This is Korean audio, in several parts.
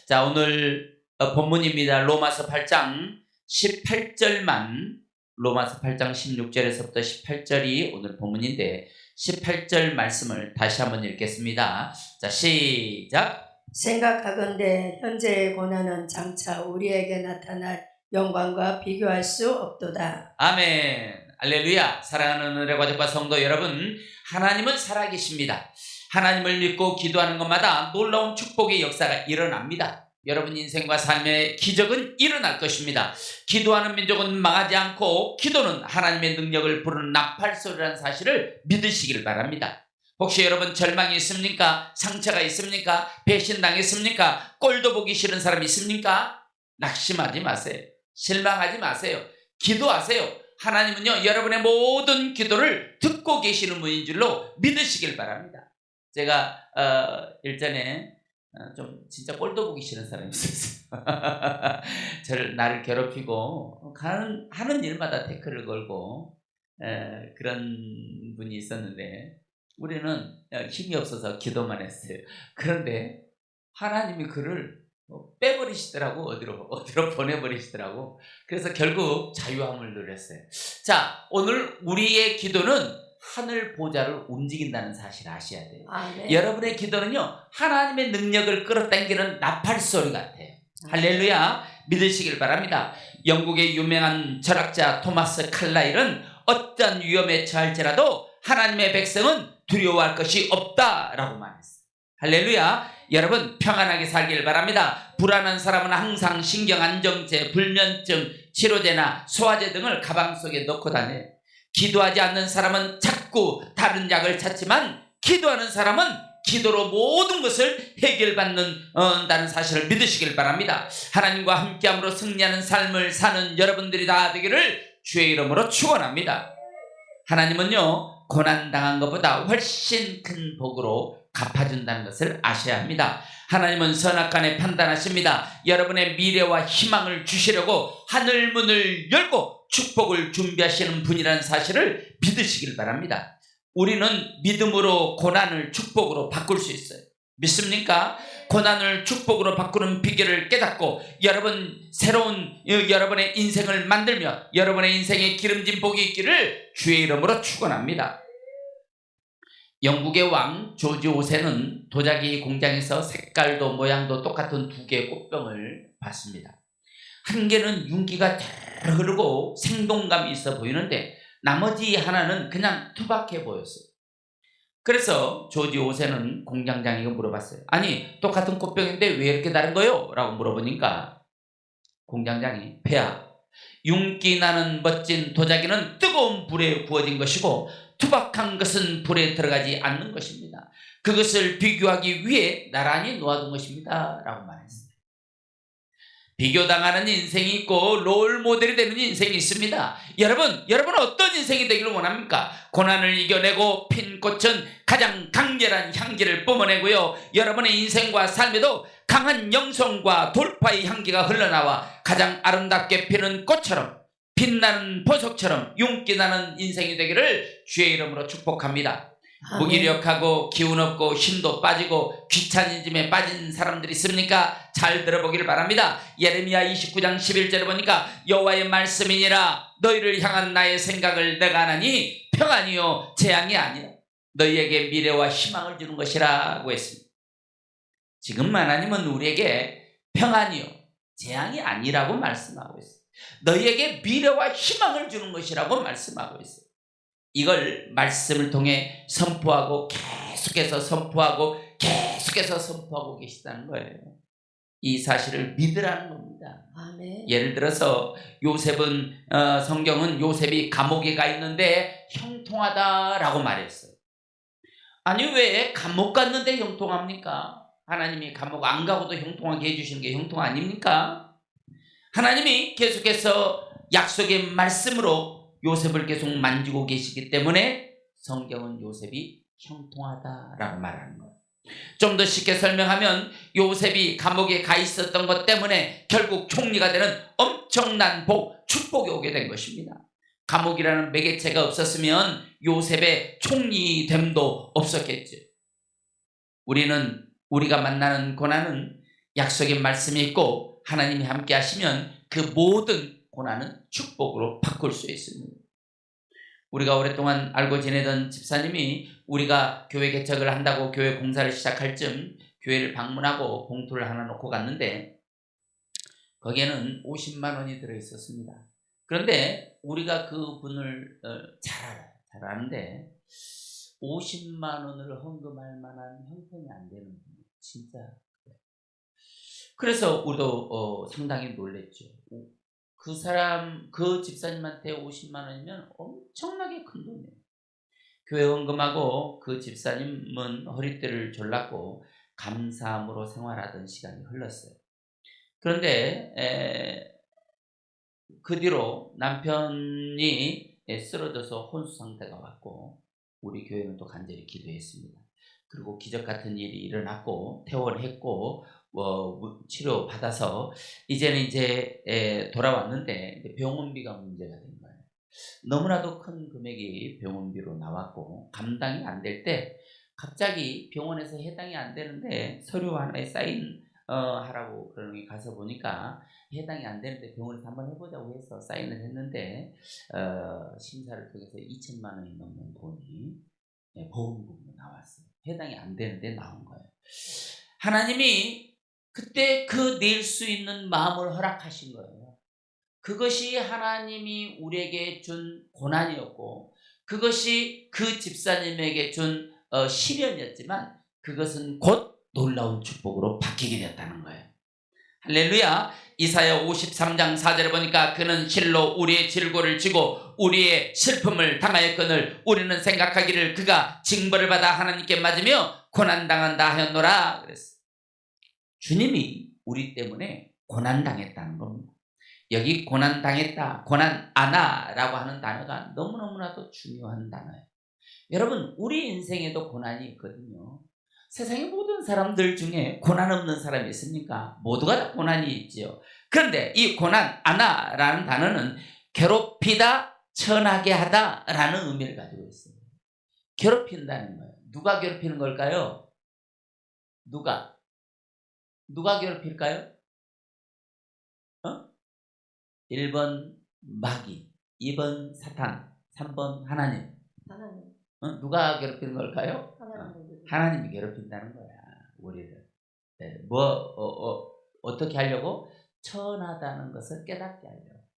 자, 오늘 본문입니다. 로마서 8장 18절만, 로마서 8장 16절에서부터 18절이 오늘 본문인데 18절 말씀을 다시 한번 읽겠습니다. 자, 시작. 생각하건대 현재의 고난은 장차 우리에게 나타날 영광과 비교할 수 없도다. 아멘. 할렐루야. 사랑하는 은혜의 가족과 성도 여러분, 하나님은 살아계십니다. 하나님을 믿고 기도하는 것마다 놀라운 축복의 역사가 일어납니다. 여러분 인생과 삶의 기적은 일어날 것입니다. 기도하는 민족은 망하지 않고 기도는 하나님의 능력을 부르는 나팔소리라는 사실을 믿으시길 바랍니다. 혹시 여러분 절망이 있습니까? 상처가 있습니까? 배신당했습니까? 꼴도 보기 싫은 사람이 있습니까? 낙심하지 마세요. 실망하지 마세요. 기도하세요. 하나님은요, 여러분의 모든 기도를 듣고 계시는 분인 줄로 믿으시길 바랍니다. 제가 일전에 좀 진짜 꼴도 보기 싫은 사람이 있었어요. 나를 괴롭히고 하는 일마다 태클을 걸고 그런 분이 있었는데 우리는 힘이 없어서 기도만 했어요. 그런데 하나님이 그를 빼버리시더라고. 어디로 보내버리시더라고. 그래서 결국 자유함을 누렸어요. 자, 오늘 우리의 기도는 하늘 보좌를 움직인다는 사실을 아셔야 돼요. 아멘. 여러분의 기도는요, 하나님의 능력을 끌어당기는 나팔소리 같아요. 할렐루야. 믿으시길 바랍니다. 영국의 유명한 철학자 토마스 칼라일은 어떤 위험에 처할지라도 하나님의 백성은 두려워할 것이 없다라고 말했어요. 할렐루야. 여러분 평안하게 살길 바랍니다. 불안한 사람은 항상 신경안정제, 불면증, 치료제나 소화제 등을 가방 속에 넣고 다녀요. 기도하지 않는 사람은 자꾸 다른 약을 찾지만 기도하는 사람은 기도로 모든 것을 해결받는다는 사실을 믿으시길 바랍니다. 하나님과 함께함으로 승리하는 삶을 사는 여러분들이 다 되기를 주의 이름으로 축원합니다. 하나님은요, 고난당한 것보다 훨씬 큰 복으로 갚아준다는 것을 아셔야 합니다. 하나님은 선악간에 판단하십니다. 여러분의 미래와 희망을 주시려고 하늘문을 열고 축복을 준비하시는 분이라는 사실을 믿으시길 바랍니다. 우리는 믿음으로 고난을 축복으로 바꿀 수 있어요. 믿습니까? 고난을 축복으로 바꾸는 비결을 깨닫고 여러분 새로운 여러분의 인생을 만들며 여러분의 인생에 기름진 복이 있기를 주의 이름으로 축원합니다. 영국의 왕 조지 5세는 도자기 공장에서 색깔도 모양도 똑같은 두 개의 꽃병을 봤습니다. 한 개는 윤기가 잘 흐르고 생동감이 있어 보이는데 나머지 하나는 그냥 투박해 보였어요. 그래서 조지 5세는 공장장에게 물어봤어요. 아니, 똑같은 꽃병인데 왜 이렇게 다른 거요? 라고 물어보니까 공장장이, 폐하, 윤기 나는 멋진 도자기는 뜨거운 불에 구워진 것이고 투박한 것은 불에 들어가지 않는 것입니다. 그것을 비교하기 위해 나란히 놓아둔 것입니다. 라고 말했습니다. 비교당하는 인생이 있고 롤모델이 되는 인생이 있습니다. 여러분은 어떤 인생이 되기를 원합니까? 고난을 이겨내고 핀 꽃은 가장 강렬한 향기를 뿜어내고요, 여러분의 인생과 삶에도 강한 영성과 돌파의 향기가 흘러나와 가장 아름답게 피는 꽃처럼 빛나는 보석처럼 윤기나는 인생이 되기를 주의 이름으로 축복합니다. 아멘. 무기력하고 기운 없고 힘도 빠지고 귀차니즘에 빠진 사람들이 있습니까? 잘 들어보기를 바랍니다. 예레미야 29장 11절에 보니까 여호와의 말씀이니라 너희를 향한 나의 생각을 내가 하나니 평안이요 재앙이 아니라 너희에게 미래와 희망을 주는 것이라고 했습니다. 지금 하나님은 우리에게 평안이요 재앙이 아니라고 말씀하고 있어요. 너희에게 미래와 희망을 주는 것이라고 말씀하고 있어요. 이걸 말씀을 통해 선포하고 계속해서 선포하고 계시다는 거예요. 이 사실을 믿으라는 겁니다. 아멘. 예를 들어서 요셉은 성경은 요셉이 감옥에 가 있는데 형통하다라고 말했어요. 아니, 왜 감옥 갔는데 형통합니까? 하나님이 감옥 안 가고도 형통하게 해주시는 게 형통 아닙니까? 하나님이 계속해서 약속의 말씀으로 요셉을 계속 만지고 계시기 때문에 성경은 요셉이 형통하다라고 말하는 거예요. 좀 더 쉽게 설명하면 요셉이 감옥에 가 있었던 것 때문에 결국 총리가 되는 엄청난 축복이 오게 된 것입니다. 감옥이라는 매개체가 없었으면 요셉의 총리됨도 없었겠죠. 우리가 만나는 고난은 약속의 말씀이 있고 하나님이 함께 하시면 그 모든 고난은 축복으로 바꿀 수 있습니다. 우리가 오랫동안 알고 지내던 집사님이 우리가 교회 개척을 한다고 교회 공사를 시작할 쯤 교회를 방문하고 봉투를 하나 놓고 갔는데 거기에는 50만 원이 들어있었습니다. 그런데 우리가 그 분을 잘 알아요. 잘 아는데 50만 원을 헌금할 만한 형편이 안 되는 분이에요. 진짜. 그래서 우리도 상당히 놀랬죠. 그 사람, 그 집사님한테 50만 원이면 엄청나게 큰 돈이에요. 교회 헌금하고 그 집사님은 허리띠를 졸랐고 감사함으로 생활하던 시간이 흘렀어요. 그런데 그 뒤로 남편이 쓰러져서 혼수 상태가 왔고 우리 교회는 또 간절히 기도했습니다. 그리고 기적 같은 일이 일어났고 퇴원했고 치료 받아서 이제는 이제 돌아왔는데 병원비가 문제가 된 거예요. 너무나도 큰 금액이 병원비로 나왔고 감당이 안 될 때 갑자기 병원에서 해당이 안 되는데 서류 하나에 사인 하라고 그러는 게 가서 보니까 해당이 안 되는데 병원에서 한번 해보자고 해서 사인을 했는데 심사를 통해서 2천만 원이 넘는 돈이 보험금으로 나왔어요. 해당이 안 되는데 나온 거예요. 하나님이 그때 그 낼 수 있는 마음을 허락하신 거예요. 그것이 하나님이 우리에게 준 고난이었고 그것이 그 집사님에게 준 시련이었지만 그것은 곧 놀라운 축복으로 바뀌게 됐다는 거예요. 할렐루야. 이사야 53장 4절에 보니까 그는 실로 우리의 질고를 지고 우리의 슬픔을 당하였거늘 우리는 생각하기를 그가 징벌을 받아 하나님께 맞으며 고난당한다 하였노라 그랬어요. 주님이 우리 때문에 고난당했다는 겁니다. 여기 고난당했다, 고난 안하라고 하는 단어가 너무너무나도 중요한 단어예요. 여러분 우리 인생에도 고난이 있거든요. 세상의 모든 사람들 중에 고난 없는 사람이 있습니까? 모두가 다 고난이 있지요. 그런데 이 고난 안하라는 단어는 괴롭히다, 천하게 하다라는 의미를 가지고 있어요. 괴롭힌다는 거예요. 누가 괴롭히는 걸까요? 누가 괴롭힐까요? 1번 마귀, 2번 사탄, 3번 하나님. 누가 괴롭히는 걸까요? 하나님이 괴롭힌다는 거야, 우리를. 어떻게 하려고? 천하다는 것을 깨닫게 하려고.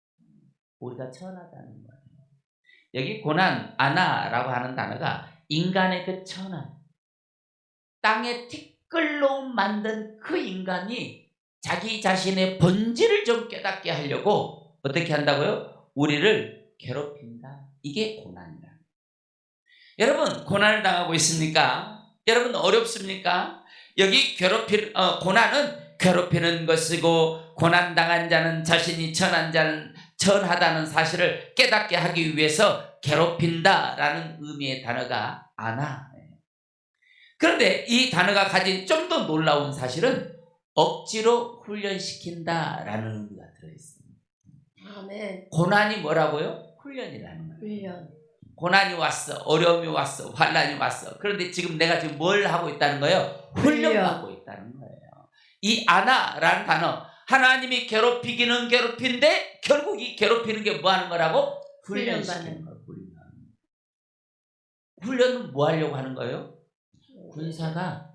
우리가 천하다는 거예요. 여기 고난, 아나라고 하는 단어가 인간의 그 천한, 땅에 티끌로 만든 그 인간이 자기 자신의 본질을 좀 깨닫게 하려고 어떻게 한다고요? 우리를 괴롭힌다. 이게 고난이다. 여러분 고난을 당하고 있습니까? 여러분 어렵습니까? 여기 고난은 괴롭히는 것이고 고난당한 자는 자신이 천하다는 사실을 깨닫게 하기 위해서 괴롭힌다라는 의미의 단어가 아나. 그런데 이 단어가 가진 좀 더 놀라운 사실은 억지로 훈련시킨다라는 의미가 들어있습니다. 아멘. 고난이 뭐라고요? 훈련이라는 거예요. 훈련. 고난이 왔어, 어려움이 왔어, 환난이 왔어. 그런데 지금 내가 지금 뭘 하고 있다는 거예요? 훈련하고 있다는 거예요. 이 아나라는 단어, 하나님이 괴롭히기는 괴롭힌데 결국 이 괴롭히는 게 뭐 하는 거라고? 훈련시키는 거예요. 훈련은 뭐 하려고 하는 거예요? 군사가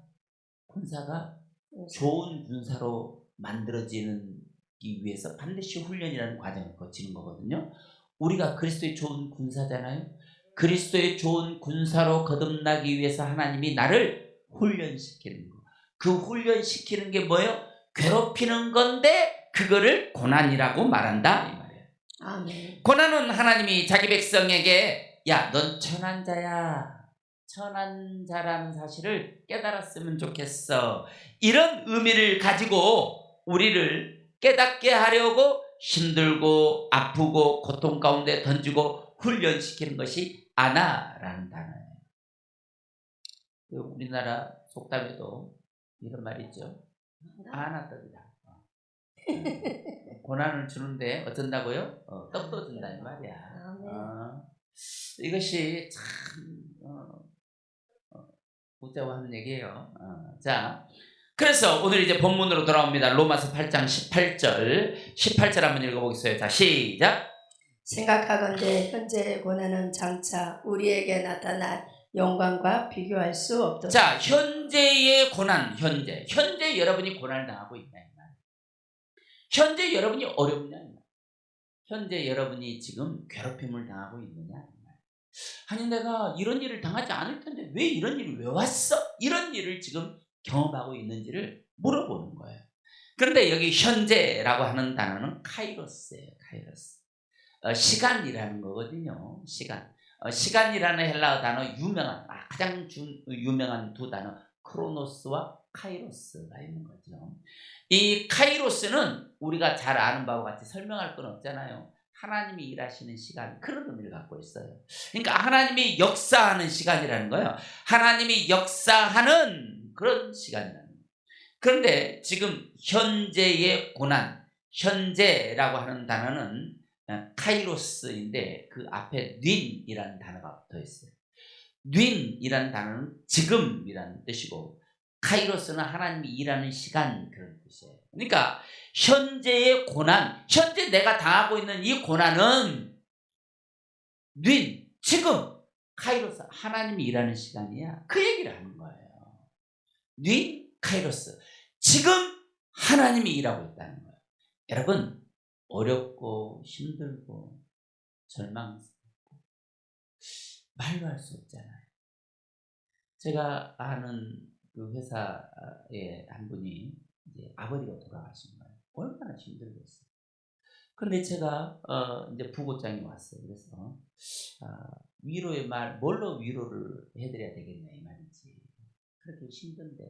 좋은 군사로 만들어지기 위해서 반드시 훈련이라는 과정을 거치는 거거든요. 우리가 그리스도의 좋은 군사잖아요. 그리스도의 좋은 군사로 거듭나기 위해서 하나님이 나를 훈련시키는 거. 그 훈련시키는 게 뭐예요? 괴롭히는 건데 그거를 고난이라고 말한다 이 말이에요. 아멘. 고난은 하나님이 자기 백성에게 야, 넌 천한 자야. 천한 자라는 사실을 깨달았으면 좋겠어. 이런 의미를 가지고 우리를 깨닫게 하려고 힘들고 아프고 고통 가운데 던지고 훈련시키는 것이 아나라는 단어예요. 우리나라 속담에도 이런 말이 있죠. 아나떡이다. 고난을 주는데 어쩐다고요? 떡도 준다 이 말이야. 이것이 참 웃자고 하는 얘기예요. 자, 그래서 오늘 이제 본문으로 돌아옵니다. 로마서 8장 18절 한번 읽어보겠어요. 자, 시작. 생각하건대 현재의 고난은 장차 우리에게 나타날 영광과 비교할 수 없도다. 자, 현재의 고난, 현재 여러분이 고난을 당하고 있냐 이 말. 현재 여러분이 어렵냐 이 말. 현재 여러분이 지금 괴롭힘을 당하고 있느냐 이 말. 아니 내가 이런 일을 당하지 않을 텐데 왜 이런 일이 왜 왔어? 이런 일을 지금 경험하고 있는지를 물어보는 거예요. 그런데 여기 현재라고 하는 단어는 카이로스예요. 카이로스. 시간이라는 거거든요. 시간이라는 헬라어 단어 가장 유명한 두 단어 크로노스와 카이로스가 있는 거죠. 이 카이로스는 우리가 잘 아는 바와 같이 설명할 건 없잖아요. 하나님이 일하시는 시간, 그런 의미를 갖고 있어요. 그러니까 하나님이 역사하는 시간이라는 거예요. 하나님이 역사하는 그런 시간이라는 거예요. 그런데 지금 현재의 고난, 현재라고 하는 단어는 카이로스인데 그 앞에 윈이라는 단어가 붙어 있어요. 윈이라는 단어는 지금이라는 뜻이고 카이로스는 하나님이 일하는 시간, 그런 뜻이에요. 그러니까 현재의 고난, 현재 내가 당하고 있는 이 고난은 윈, 지금 카이로스, 하나님이 일하는 시간이야. 그 얘기를 하는 거예요. 윈, 카이로스, 지금 하나님이 일하고 있다는 거예요. 여러분, 어렵고 힘들고 절망스럽고 말로 할 수 없잖아요. 제가 아는 그 회사에 한 분이 이제 아버지가 돌아가신 거예요. 얼마나 힘들겠어요. 그런데 제가 이제 부고장이 왔어요. 그래서 위로의 말, 뭘로 위로를 해드려야 되겠냐 이 말이지. 그렇게 힘든데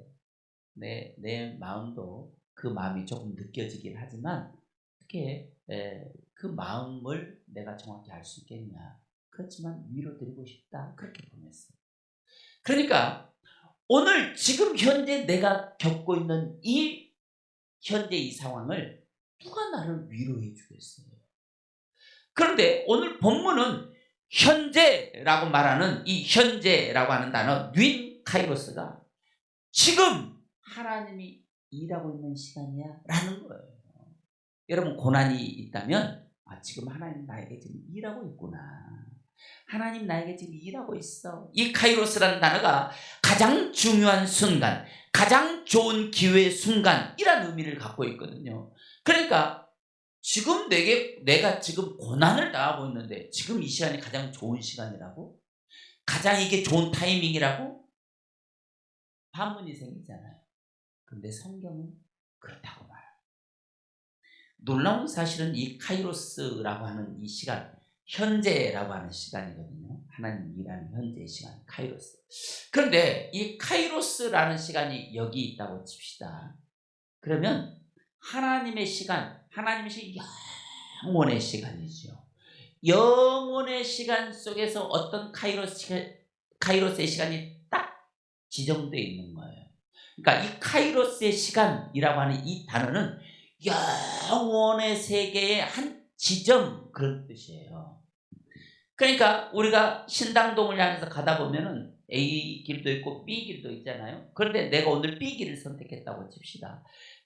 내 마음도 그 마음이 조금 느껴지긴 하지만 어떻게 그 마음을 내가 정확히 알 수 있겠냐. 그렇지만 위로드리고 싶다. 그렇게 보냈어요. 그러니까 오늘 지금 현재 내가 겪고 있는 이 현재 이 상황을 누가 나를 위로해 주겠어요. 그런데 오늘 본문은 현재라고 말하는 이 현재라고 하는 단어 윈 카이로스가 지금 하나님이 일하고 있는 시간이야 라는 거예요. 여러분 고난이 있다면 지금 하나님 나에게 지금 일하고 있구나. 하나님 나에게 지금 일하고 있어. 이 카이로스라는 단어가 가장 중요한 순간, 가장 좋은 기회의 순간이라는 의미를 갖고 있거든요. 그러니까 지금 내가 지금 고난을 당하고 있는데 지금 이 시간이 가장 좋은 시간이라고? 가장 이게 좋은 타이밍이라고? 반문이 생기잖아요. 그런데 성경은 그렇다고 말해요. 놀라운 사실은 이 카이로스라고 하는 이 시간, 현재라고 하는 시간이거든요. 하나님 일하는 현재의 시간, 카이로스. 그런데 이 카이로스라는 시간이 여기 있다고 칩시다. 그러면 하나님의 시간, 영원의 시간이죠. 영원의 시간 속에서 어떤 카이로스의 시간이 딱 지정되어 있는 거예요. 그러니까 이 카이로스의 시간이라고 하는 이 단어는 영원의 세계의 한 지점, 그런 뜻이에요. 그러니까 우리가 신당동을 향해서 가다 보면은 A 길도 있고 B 길도 있잖아요. 그런데 내가 오늘 B 길을 선택했다고 칩시다.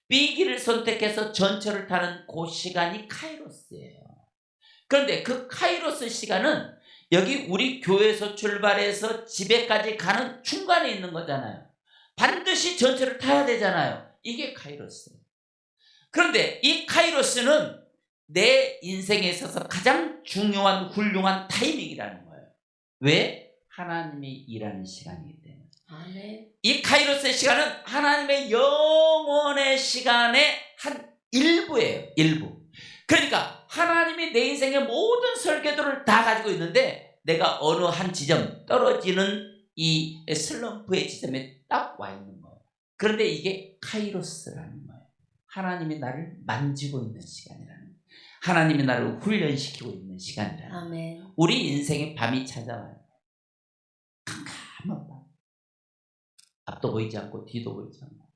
B 길을 선택해서 전철을 타는 그 시간이 카이로스예요. 그런데 그 카이로스 시간은 여기 우리 교회에서 출발해서 집에까지 가는 중간에 있는 거잖아요. 반드시 전철을 타야 되잖아요. 이게 카이로스예요. 그런데 이 카이로스는 내 인생에 있어서 가장 중요한 훌륭한 타이밍이라는 거예요. 왜? 하나님이 일하는 시간이기 때문에. 아멘. 이 카이로스의 시간은 하나님의 영원의 시간의 한 일부예요. 일부. 그러니까 하나님이 내 인생의 모든 설계도를 다 가지고 있는데 내가 어느 한 지점, 떨어지는 이 슬럼프의 지점에 딱 와 있는 거예요. 그런데 이게 카이로스라는 거예요. 하나님이 나를 만지고 있는 시간이라는 거예요. 하나님이 나를 훈련시키고 있는 시간이라는 거예요. 아멘. 우리 인생의 밤이 찾아와요. 캄캄한 밤. 앞도 보이지 않고 뒤도 보이지 않고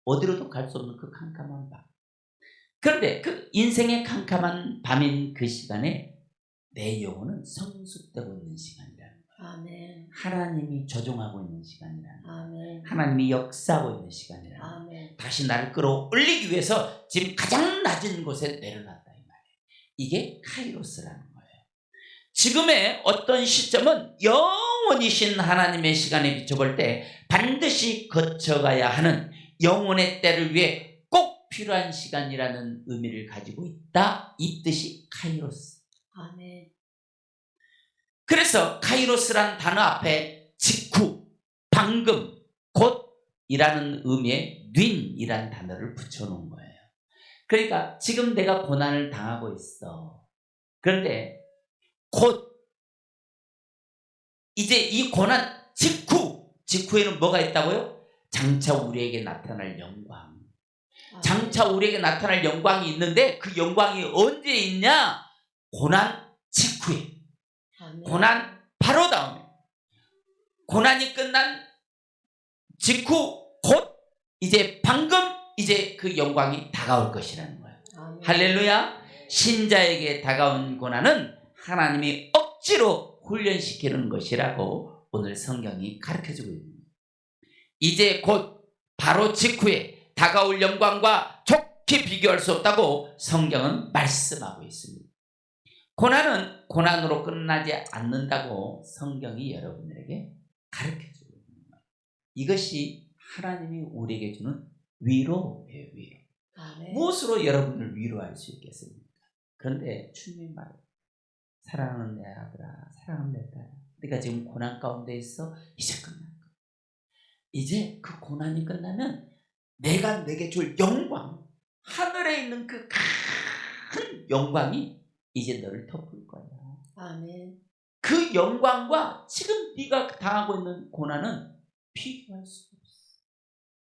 어디로도 갈 수 없는 그 캄캄한 밤. 그런데 그 인생의 캄캄한 밤인 그 시간에 내 영혼은 성숙되고 있는 시간이라는 거예요. 아멘. 하나님이 조종하고 있는 시간이라는 거예요. 아멘. 하나님이 역사하고 있는 시간이라는 거예요. 아멘. 다시 나를 끌어올리기 위해서 지금 가장 낮은 곳에 내려놨다 이 말이에요. 이게 카이로스라는 거예요. 지금의 어떤 시점은 영원이신 하나님의 시간에 비춰볼 때 반드시 거쳐가야 하는 영혼의 때를 위해 꼭 필요한 시간이라는 의미를 가지고 있다. 이 뜻이 카이로스. 아멘. 그래서 카이로스란 단어 앞에 직후, 방금, 곧이라는 의미의 윈이라는 단어를 붙여놓은 거예요. 그러니까 지금 내가 고난을 당하고 있어. 그런데 곧 이제 이 고난 직후에는 뭐가 있다고요? 장차 우리에게 나타날 영광. 장차 우리에게 나타날 영광이 있는데 그 영광이 언제 있냐? 고난 직후에. 아멘. 고난 바로 다음에. 고난이 끝난 직후 곧 이제 방금 이제 그 영광이 다가올 것이라는 거예요. 아멘. 할렐루야. 신자에게 다가온 고난은 하나님이 억지로 훈련시키는 것이라고 오늘 성경이 가르쳐주고 있습니다. 이제 곧 바로 직후에 다가올 영광과 좋게 비교할 수 없다고 성경은 말씀하고 있습니다. 고난은 고난으로 끝나지 않는다고 성경이 여러분들에게 가르쳐주고 있는 거예요. 이것이 하나님이 우리에게 주는 위로예요. 위로. 아멘. 무엇으로 여러분을 위로할 수 있겠습니까? 그런데 주님이 말해요. 사랑하는 내 아들아, 사랑하는 내 딸아, 네가 지금 고난 가운데 있어. 이제 끝날 거야. 이제 그 고난이 끝나면 내가 내게 줄 영광, 하늘에 있는 그 큰 영광이 이제 너를 덮을 거야. 아멘. 그 영광과 지금 네가 당하고 있는 고난은 비교할 수 없어.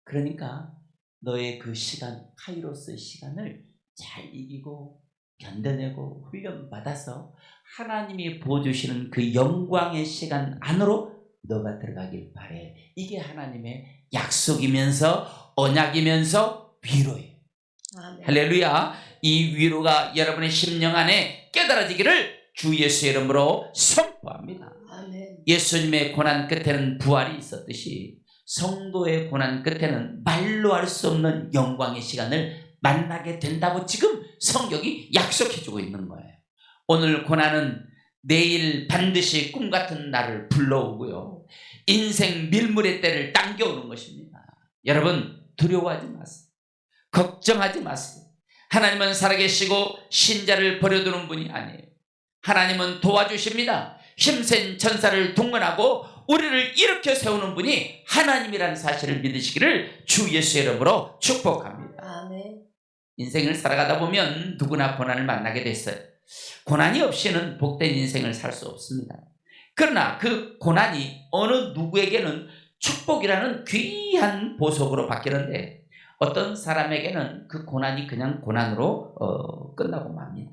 그러니까 너의 그 시간, 카이로스 시간을 잘 이기고 견뎌내고 훈련받아서 하나님이 보여주시는 그 영광의 시간 안으로 너가 들어가길 바래. 이게 하나님의 약속이면서 언약이면서 위로예요. 아멘. 할렐루야. 이 위로가 여러분의 심령 안에 깨달아지기를 주 예수의 이름으로 선포합니다. 아멘. 예수님의 고난 끝에는 부활이 있었듯이 성도의 고난 끝에는 말로 할 수 없는 영광의 시간을 만나게 된다고 지금 성경이 약속해주고 있는 거예요. 오늘 고난은 내일 반드시 꿈같은 날을 불러오고요. 인생 밀물의 때를 당겨오는 것입니다. 여러분 두려워하지 마세요. 걱정하지 마세요. 하나님은 살아계시고 신자를 버려두는 분이 아니에요. 하나님은 도와주십니다. 힘센 천사를 동원하고 우리를 일으켜 세우는 분이 하나님이라는 사실을 믿으시기를 주 예수의 이름으로 축복합니다. 아멘. 인생을 살아가다 보면 누구나 고난을 만나게 됐어요. 고난이 없이는 복된 인생을 살 수 없습니다. 그러나 그 고난이 어느 누구에게는 축복이라는 귀한 보석으로 바뀌는데 어떤 사람에게는 그 고난이 그냥 고난으로 끝나고 맙니다.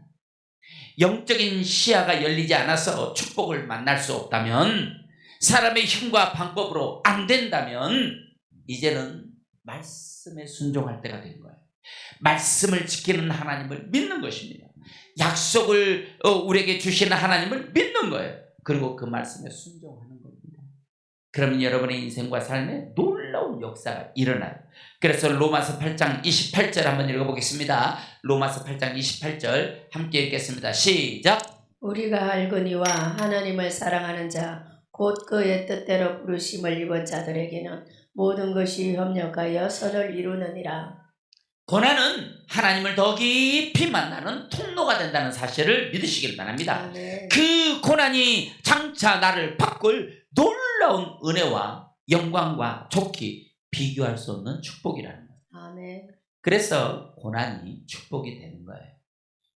영적인 시야가 열리지 않아서 축복을 만날 수 없다면, 사람의 힘과 방법으로 안 된다면 이제는 말씀에 순종할 때가 된 거예요. 말씀을 지키는 하나님을 믿는 것입니다. 약속을 우리에게 주시는 하나님을 믿는 거예요. 그리고 그 말씀에 순종하는 겁니다. 그러면 여러분의 인생과 삶에 놀라운 역사가 일어나요. 그래서 로마서 8장 28절 한번 읽어보겠습니다. 로마서 8장 28절 함께 읽겠습니다. 시작. 우리가 알거니와 하나님을 사랑하는 자 곧 그의 뜻대로 부르심을 입은 자들에게는 모든 것이 협력하여 선을 이루느니라. 고난은 하나님을 더 깊이 만나는 통로가 된다는 사실을 믿으시길 바랍니다. 아멘. 그 고난이 장차 나를 바꿀 놀라운 은혜와 영광과 좋기 비교할 수 없는 축복이라는 거예요. 아멘. 그래서 고난이 축복이 되는 거예요.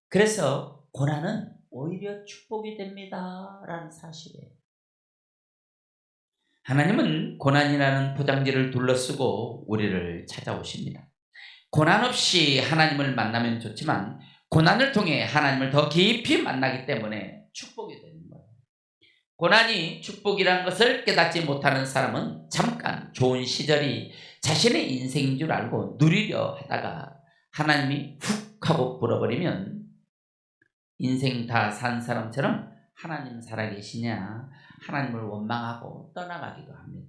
그래서 고난은 오히려 축복이 됩니다 라는 사실이에요. 하나님은 고난이라는 포장지를 둘러쓰고 우리를 찾아오십니다. 고난 없이 하나님을 만나면 좋지만 고난을 통해 하나님을 더 깊이 만나기 때문에 축복이 되는 거예요. 고난이 축복이라는 것을 깨닫지 못하는 사람은 잠깐 좋은 시절이 자신의 인생인 줄 알고 누리려 하다가 하나님이 훅 하고 불어버리면 인생 다 산 사람처럼 하나님 살아계시냐 하나님을 원망하고 떠나가기도 합니다.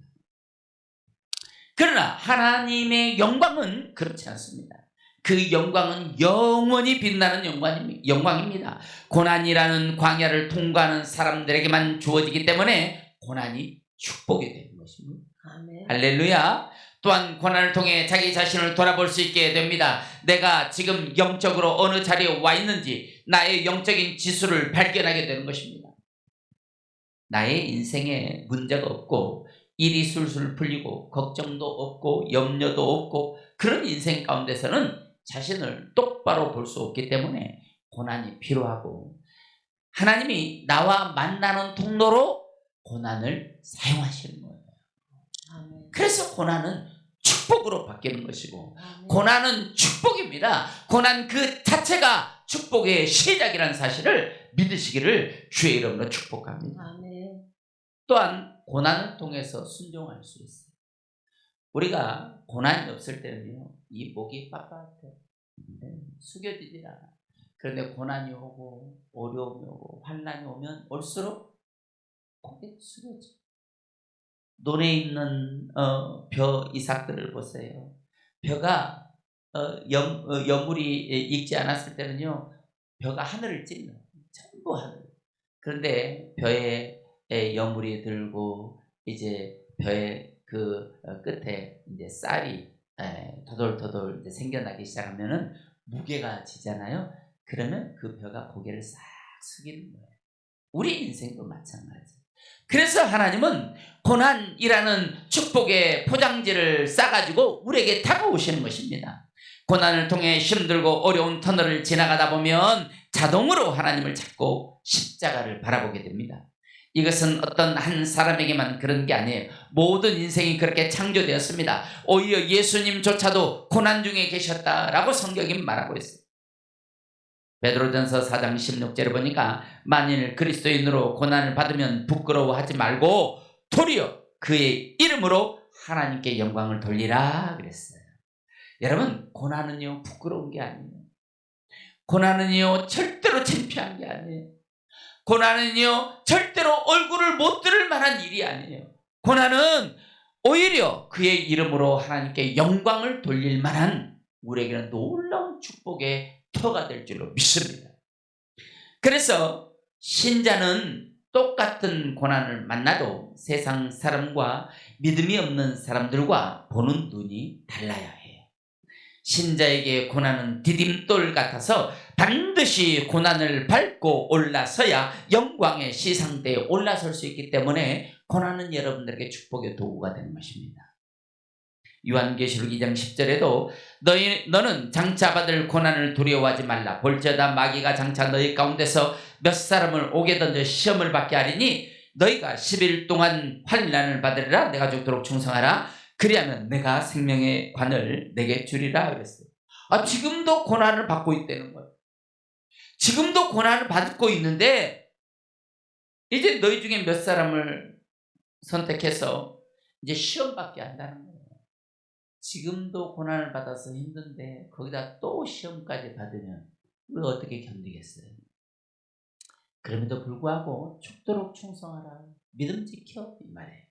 그러나 하나님의 영광은 그렇지 않습니다. 그 영광은 영원히 빛나는 영광입니다. 고난이라는 광야를 통과하는 사람들에게만 주어지기 때문에 고난이 축복이 되는 것입니다. 아멘. 할렐루야. 또한 고난을 통해 자기 자신을 돌아볼 수 있게 됩니다. 내가 지금 영적으로 어느 자리에 와 있는지 나의 영적인 지수를 발견하게 되는 것입니다. 나의 인생에 문제가 없고 일이 술술 풀리고 걱정도 없고 염려도 없고 그런 인생 가운데서는 자신을 똑바로 볼 수 없기 때문에 고난이 필요하고 하나님이 나와 만나는 통로로 고난을 사용하시는 거예요. 아멘. 그래서 고난은 축복으로 바뀌는 것이고 아멘. 고난은 축복입니다. 고난 그 자체가 축복의 시작이라는 사실을 믿으시기를 주의 이름으로 축복합니다. 아멘. 또한 고난을 통해서 순종할 수 있어요. 우리가 고난이 없을 때는요, 이 목이 빳빳해. 숙여지질 않아. 그런데 고난이 오고 어려움이 오고 환난이 오면 올수록 고개 숙여져. 논에 있는 벼 이삭들을 보세요. 벼가 여물이 익지 않았을 때는요, 벼가 하늘을 찔러. 전부 하늘. 그런데 벼에 여물이 들고 이제 벼의 그 끝에 이제 쌀이 터돌터돌 이제 생겨나기 시작하면은 무게가 지잖아요. 그러면 그 벼가 고개를 싹 숙이는 거예요. 우리 인생도 마찬가지. 그래서 하나님은 고난이라는 축복의 포장지를 싸가지고 우리에게 다가오시는 것입니다. 고난을 통해 힘들고 어려운 터널을 지나가다 보면 자동으로 하나님을 찾고 십자가를 바라보게 됩니다. 이것은 어떤 한 사람에게만 그런 게 아니에요. 모든 인생이 그렇게 창조되었습니다. 오히려 예수님조차도 고난 중에 계셨다라고 성경이 말하고 있어요. 베드로전서 4장 16절을 보니까 만일 그리스도인으로 고난을 받으면 부끄러워하지 말고 도리어 그의 이름으로 하나님께 영광을 돌리라 그랬어요. 여러분, 고난은요 부끄러운 게 아니에요. 고난은요 절대로 창피한 게 아니에요. 고난은요 절대로 얼굴을 못 들을 만한 일이 아니에요. 고난은 오히려 그의 이름으로 하나님께 영광을 돌릴 만한 우리에게는 놀라운 축복의 터가 될 줄로 믿습니다. 그래서 신자는 똑같은 고난을 만나도 세상 사람과 믿음이 없는 사람들과 보는 눈이 달라야 해요. 신자에게 고난은 디딤돌 같아서 반드시 고난을 밟고 올라서야 영광의 시상대에 올라설 수 있기 때문에 고난은 여러분들에게 축복의 도구가 되는 것입니다. 요한계시록 2장 10절에도 너는 장차 받을 고난을 두려워하지 말라. 볼지어다 마귀가 장차 너희 가운데서 몇 사람을 옥에 던져 시험을 받게 하리니 너희가 10일 동안 환난을 받으리라. 내가 죽도록 충성하라. 그리하면 내가 생명의 관을 내게 주리라 그랬어요. 지금도 고난을 받고 있다는 거예요. 지금도 고난을 받고 있는데 이제 너희 중에 몇 사람을 선택해서 이제 시험 받게 한다는 거예요. 지금도 고난을 받아서 힘든데 거기다 또 시험까지 받으면 우리가 어떻게 견디겠어요? 그럼에도 불구하고 죽도록 충성하라. 믿음 지켜 이 말이에요.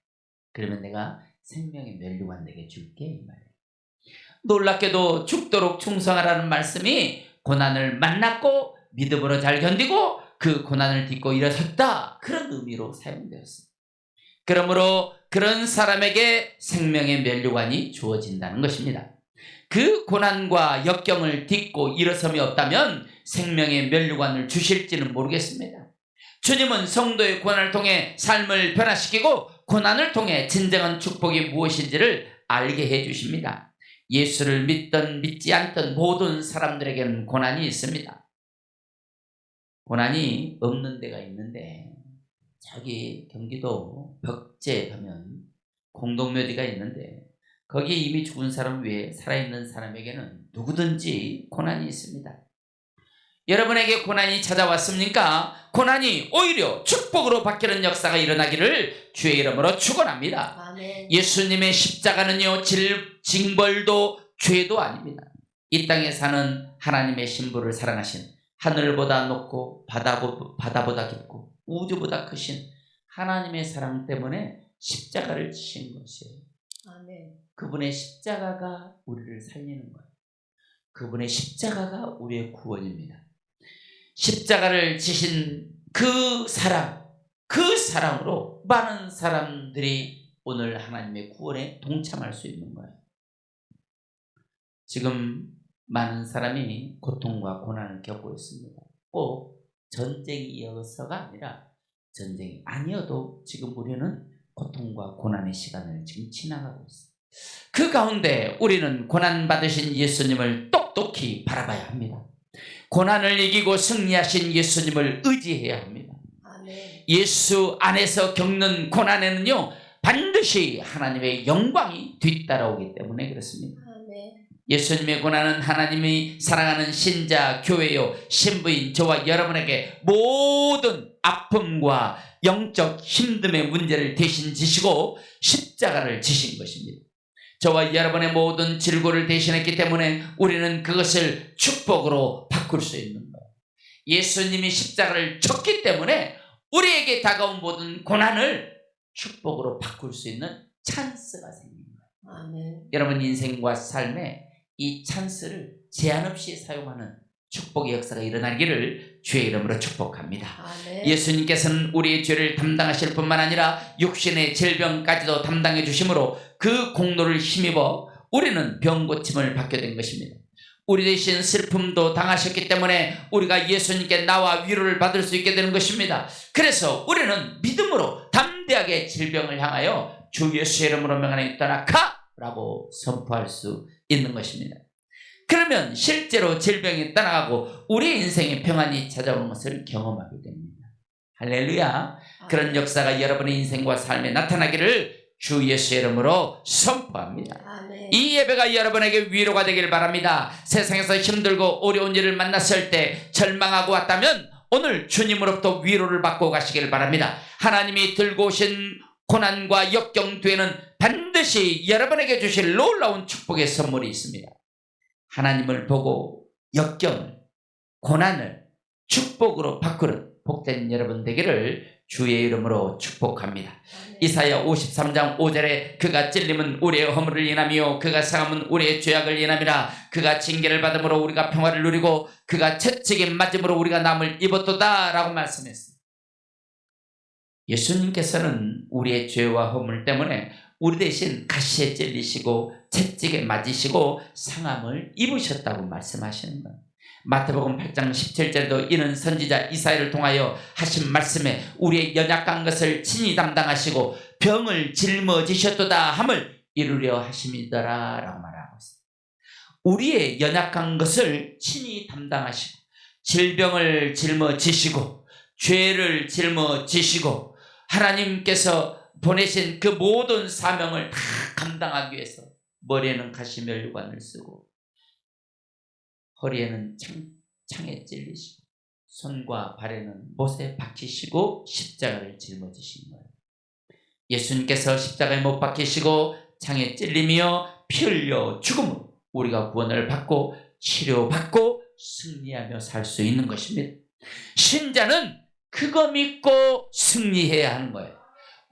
그러면 내가 생명의 면류관 내게 줄게 이 말이에요. 놀랍게도 죽도록 충성하라는 말씀이 고난을 만났고 믿음으로 잘 견디고 그 고난을 딛고 일어섰다 그런 의미로 사용되었습니다. 그러므로 그런 사람에게 생명의 면류관이 주어진다는 것입니다. 그 고난과 역경을 딛고 일어섬이 없다면 생명의 면류관을 주실지는 모르겠습니다. 주님은 성도의 고난을 통해 삶을 변화시키고 고난을 통해 진정한 축복이 무엇인지를 알게 해주십니다. 예수를 믿든 믿지 않든 모든 사람들에게는 고난이 있습니다. 고난이 없는 데가 있는데 저기 경기도 벽제 가면 공동묘지가 있는데 거기에 이미 죽은 사람 외에 살아있는 사람에게는 누구든지 고난이 있습니다. 여러분에게 고난이 찾아왔습니까? 고난이 오히려 축복으로 바뀌는 역사가 일어나기를 주의 이름으로 축원합니다. 아멘. 예수님의 십자가는요 징벌도 죄도 아닙니다. 이 땅에 사는 하나님의 신부를 사랑하신 하늘보다 높고 바다보다 깊고 우주보다 크신 하나님의 사랑 때문에 십자가를 지신 것이에요. 아멘. 그분의 십자가가 우리를 살리는 거예요. 그분의 십자가가 우리의 구원입니다. 십자가를 지신 그 사랑, 그 사랑으로 많은 사람들이 오늘 하나님의 구원에 동참할 수 있는 거예요. 지금 많은 사람이 고통과 고난을 겪고 있습니다. 꼭 전쟁이어서가 아니라 전쟁이 아니어도 지금 우리는 고통과 고난의 시간을 지금 지나가고 있어요. 그 가운데 우리는 고난받으신 예수님을 똑똑히 바라봐야 합니다. 고난을 이기고 승리하신 예수님을 의지해야 합니다. 아멘. 예수 안에서 겪는 고난에는요, 반드시 하나님의 영광이 뒤따라오기 때문에 그렇습니다. 아멘. 예수님의 고난은 하나님이 사랑하는 신자, 교회요, 신부인 저와 여러분에게 모든 아픔과 영적 힘듦의 문제를 대신 지시고 십자가를 지신 것입니다. 저와 여러분의 모든 질고를 대신했기 때문에 우리는 그것을 축복으로 바꿀 수 있는 거예요. 예수님이 십자가를 졌기 때문에 우리에게 다가온 모든 고난을 축복으로 바꿀 수 있는 찬스가 생긴 거예요. 아멘. 여러분 인생과 삶에 이 찬스를 제한 없이 사용하는 축복의 역사가 일어나기를 주의 이름으로 축복합니다. 아멘. 예수님께서는 우리의 죄를 담당하실 뿐만 아니라 육신의 질병까지도 담당해 주심으로 그 공로를 힘입어 우리는 병 고침을 받게 된 것입니다. 우리 대신 슬픔도 당하셨기 때문에 우리가 예수님께 나와 위로를 받을 수 있게 되는 것입니다. 그래서 우리는 믿음으로 담대하게 질병을 향하여 주 예수의 이름으로 명하니 떠나가! 라고 선포할 수 있는 것입니다. 그러면 실제로 질병이 떠나가고 우리 인생에 평안이 찾아오는 것을 경험하게 됩니다. 할렐루야. 그런 역사가 여러분의 인생과 삶에 나타나기를 주 예수의 이름으로 선포합니다. 아멘. 이 예배가 여러분에게 위로가 되길 바랍니다. 세상에서 힘들고 어려운 일을 만났을 때 절망하고 왔다면 오늘 주님으로부터 위로를 받고 가시길 바랍니다. 하나님이 들고 오신 고난과 역경 뒤에는 반드시 여러분에게 주실 놀라운 축복의 선물이 있습니다. 하나님을 보고 역경을, 고난을 축복으로 바꾸는 복된 여러분 되기를 주의 이름으로 축복합니다. 아멘. 이사야 53장 5절에 그가 찔림은 우리의 허물을 인하며 그가 상함은 우리의 죄악을 인함이라. 그가 징계를 받음으로 우리가 평화를 누리고 그가 채찍에 맞음으로 우리가 남을 입었도다 라고 말씀했습니다. 예수님께서는 우리의 죄와 허물 때문에 우리 대신 가시에 찔리시고 채찍에 맞으시고 상함을 입으셨다고 말씀하시는 거예요. 마태복음 8장 17절에도 이는 선지자 이사야를 통하여 하신 말씀에 우리의 연약한 것을 친히 담당하시고 병을 짊어지셨도다 함을 이루려 하심이더라 라고 말하고 있습니다. 우리의 연약한 것을 친히 담당하시고 질병을 짊어지시고 죄를 짊어지시고 하나님께서 보내신 그 모든 사명을 다 감당하기 위해서 머리에는 가시면류관을 쓰고 허리에는 창에 찔리시고 손과 발에는 못에 박히시고 십자가를 짊어지신 거예요. 예수님께서 십자가에 못 박히시고 창에 찔리며 피 흘려 죽음으로 우리가 구원을 받고 치료받고 승리하며 살 수 있는 것입니다. 신자는 그거 믿고 승리해야 하는 거예요.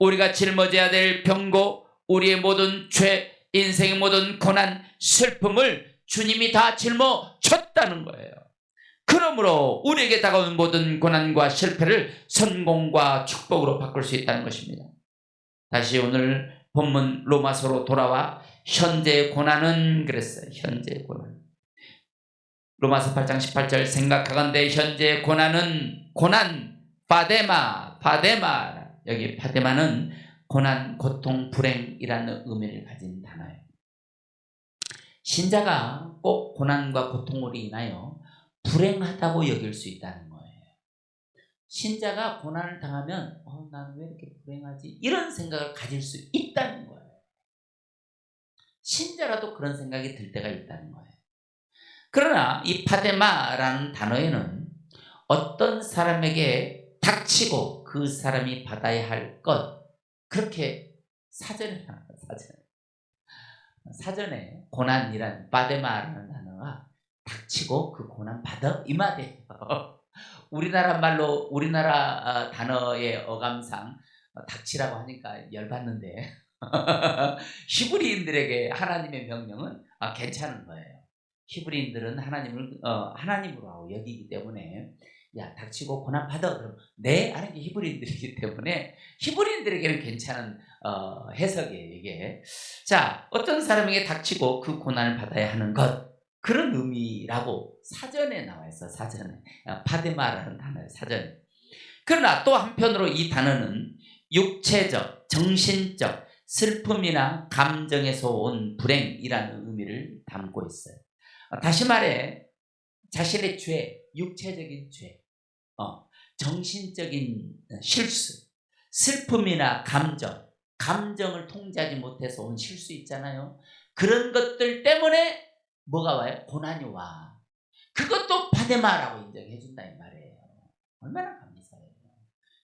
우리가 짊어져야 될 병고, 우리의 모든 죄, 인생의 모든 고난, 슬픔을 주님이 다 짊어졌다는 거예요. 그러므로 우리에게 다가오는 모든 고난과 실패를 성공과 축복으로 바꿀 수 있다는 것입니다. 다시 오늘 본문 로마서로 돌아와 현재의 고난은 그랬어요. 현재의 고난. 로마서 8장 18절 생각하건대 현재의 고난은 고난 파데마 여기 파데마는 고난, 고통, 불행이라는 의미를 가진 단어예요. 신자가 꼭 고난과 고통으로 인하여 불행하다고 여길 수 있다는 거예요. 신자가 고난을 당하면 나는 왜 이렇게 불행하지? 이런 생각을 가질 수 있다는 거예요. 신자라도 그런 생각이 들 때가 있다는 거예요. 그러나 이 파데마라는 단어에는 어떤 사람에게 닥치고 그 사람이 받아야 할 것, 그렇게 사전에 나와요. 사전에 고난이란 파데마라는 단어가 닥치고 그 고난 받아 임하대요. 우리나라 말로 우리나라 단어의 어감상 닥치라고 하니까 열받는데 히브리인들에게 하나님의 명령은 괜찮은 거예요. 히브리인들은 하나님을 하나님으로 여기기 때문에 야 닥치고 고난 받아 그럼 네 하는 게 히브리인들이기 때문에 히브리인들에게는 괜찮은 해석이에요 이게. 자 어떤 사람에게 닥치고 그 고난을 받아야 하는 것 그런 의미라고 사전에 나와 있어. 사전에 파데마라는 단어예요 사전에. 그러나 또 한편으로 이 단어는 육체적, 정신적 슬픔이나 감정에서 온 불행이라는 의미를 담고 있어요. 다시 말해 자신의 죄, 육체적인 죄, 정신적인 실수, 슬픔이나 감정을 통제하지 못해서 온 실수 있잖아요. 그런 것들 때문에 뭐가 와요? 고난이 와. 그것도 파데마라고 인정해 준다 이 말이에요. 얼마나 감사해요.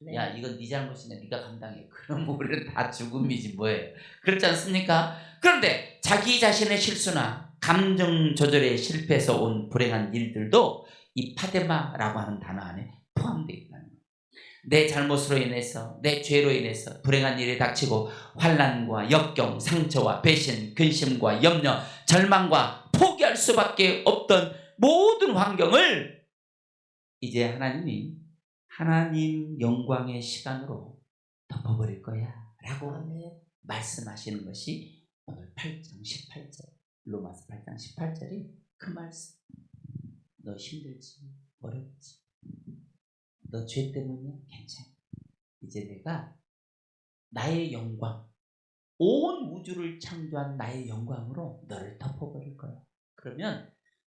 네. 야 이건 네 잘못이네 네가 감당해. 그럼 우리는 다 죽음이지 뭐예요. 그렇지 않습니까? 그런데 자기 자신의 실수나 감정 조절에 실패해서 온 불행한 일들도 이 파데마라고 하는 단어 안에 포함되어 있다는 거예요. 내 잘못으로 인해서 내 죄로 인해서 불행한 일이 닥치고 환난과 역경, 상처와 배신, 근심과 염려, 절망과 포기할 수밖에 없던 모든 환경을 이제 하나님이 하나님 영광의 시간으로 덮어버릴 거야 라고 말씀하시는 것이 오늘 8장 18절 로마서 8장 18절이 그 말씀. 너 힘들지 어렵지 너 죄 때문이야 괜찮아. 이제 내가 나의 영광 온 우주를 창조한 나의 영광으로 너를 덮어버릴 거야. 그러면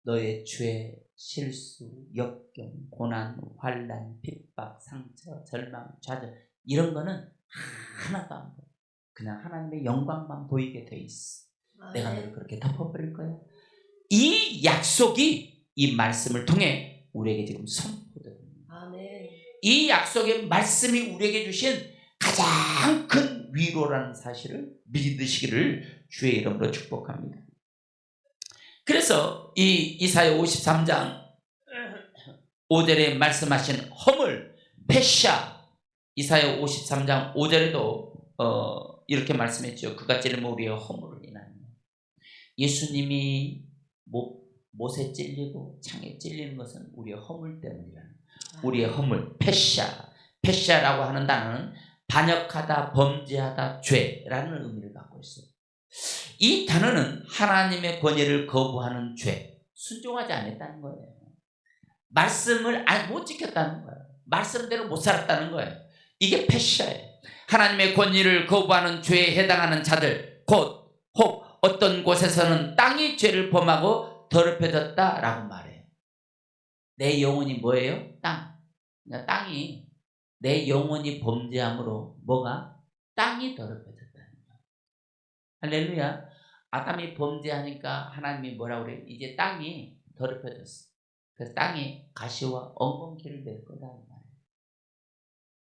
너의 죄, 실수, 역경, 고난, 환난, 핍박, 상처, 절망, 좌절 이런 거는 하나도 안 보여. 그냥 하나님의 영광만 보이게 돼 있어. 내가 너를 그렇게 덮어버릴 거야. 이 약속이 이 말씀을 통해 우리에게 지금 선포됩니다. 이 약속의 말씀이 우리에게 주신 가장 큰 위로라는 사실을 믿으시기를 주의 이름으로 축복합니다. 그래서 이 이사야 53장 5절에 말씀하신 허물, 패샤 이사야 53장 5절에도 이렇게 말씀했죠. 그가 찔린 우리의 허물을 인하여. 예수님이 못에 찔리고 창에 찔리는 것은 우리의 허물 때문이라는 우리의 허물, 패샤라고 하는 단어는 반역하다, 범죄하다, 죄라는 의미를 갖고 있어요. 이 단어는 하나님의 권위를 거부하는 죄, 순종하지 않았다는 거예요. 말씀을 못 지켰다는 거예요. 말씀대로 못 살았다는 거예요. 이게 패샤예요. 하나님의 권위를 거부하는 죄에 해당하는 자들, 혹 어떤 곳에서는 땅이 죄를 범하고 더럽혀졌다라고 말해요. 내 영혼이 뭐예요? 땅. 그러니까 땅이 내 영혼이 범죄함으로 뭐가? 땅이 더럽혀졌다는 거예요. 할렐루야. 아담이 범죄하니까 하나님이 뭐라고 그래요? 이제 땅이 더럽혀졌어. 그래서 땅이 가시와 엉겅퀴를 낼 거다 이 말이에요.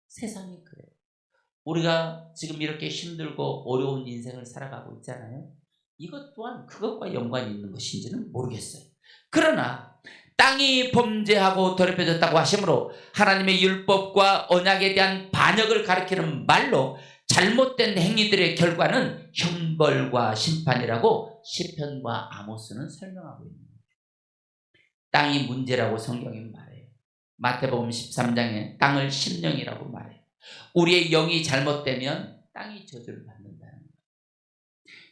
세상이 그래요. 우리가 지금 이렇게 힘들고 어려운 인생을 살아가고 있잖아요. 이것 또한 그것과 연관이 있는 것인지는 모르겠어요. 그러나 땅이 범죄하고 더럽혀졌다고 하심으로 하나님의 율법과 언약에 대한 반역을 가리키는 말로 잘못된 행위들의 결과는 형벌과 심판이라고 시편과 아모스는 설명하고 있는 거예요. 땅이 문제라고 성경이 말해요. 마태복음 13장에 땅을 심령이라고 말해요. 우리의 영이 잘못되면 땅이 저주를 받는다는 거예요.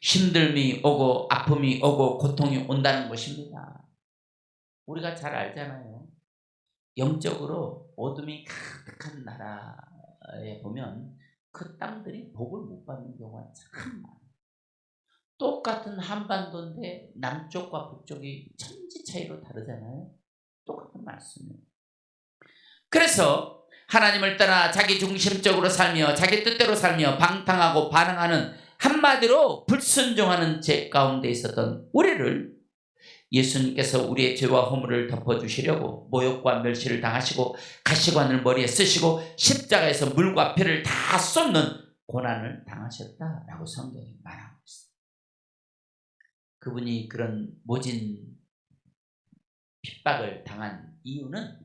힘듦이 오고 아픔이 오고 고통이 온다는 것입니다. 우리가 잘 알잖아요. 영적으로 어둠이 가득한 나라에 보면 그 땅들이 복을 못 받는 경우가 참 많아요. 똑같은 한반도인데 남쪽과 북쪽이 천지 차이로 다르잖아요. 똑같은 말씀이에요. 그래서 하나님을 떠나 자기 중심적으로 살며 자기 뜻대로 살며 방탕하고 반항하는 한마디로 불순종하는 죄 가운데 있었던 우리를 예수님께서 우리의 죄와 허물을 덮어주시려고 모욕과 멸시를 당하시고 가시관을 머리에 쓰시고 십자가에서 물과 피를 다 쏟는 고난을 당하셨다라고 성경이 말하고 있어요. 그분이 그런 모진 핍박을 당한 이유는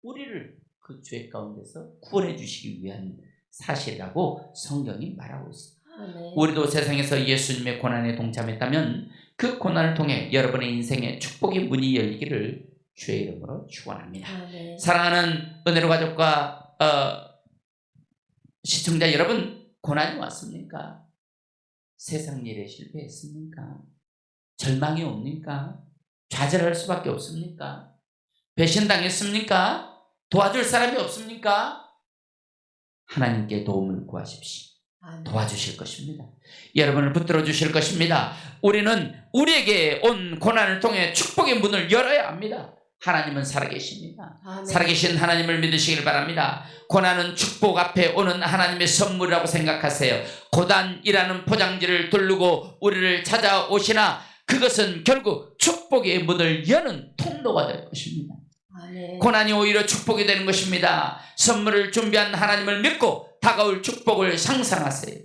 우리를 그 죄 가운데서 구원해 주시기 위한 사실이라고 성경이 말하고 있습니다. 아멘. 우리도 세상에서 예수님의 고난에 동참했다면 그 고난을 통해 여러분의 인생에 축복의 문이 열리기를 주의 이름으로 축원합니다. 아멘. 사랑하는 은혜로 가족과 시청자 여러분, 고난이 왔습니까? 세상 일에 실패했습니까? 절망이 옵니까? 좌절할 수밖에 없습니까? 배신당했습니까? 도와줄 사람이 없습니까? 하나님께 도움을 구하십시오. 아멘. 도와주실 것입니다. 여러분을 붙들어 주실 것입니다. 우리는 우리에게 온 고난을 통해 축복의 문을 열어야 합니다. 하나님은 살아계십니다. 아멘. 살아계신 하나님을 믿으시길 바랍니다. 고난은 축복 앞에 오는 하나님의 선물이라고 생각하세요. 고단이라는 포장지를 두르고 우리를 찾아오시나 그것은 결국 축복의 문을 여는 통로가 될 것입니다. 아멘. 고난이 오히려 축복이 되는 것입니다. 선물을 준비한 하나님을 믿고 다가올 축복을 상상하세요.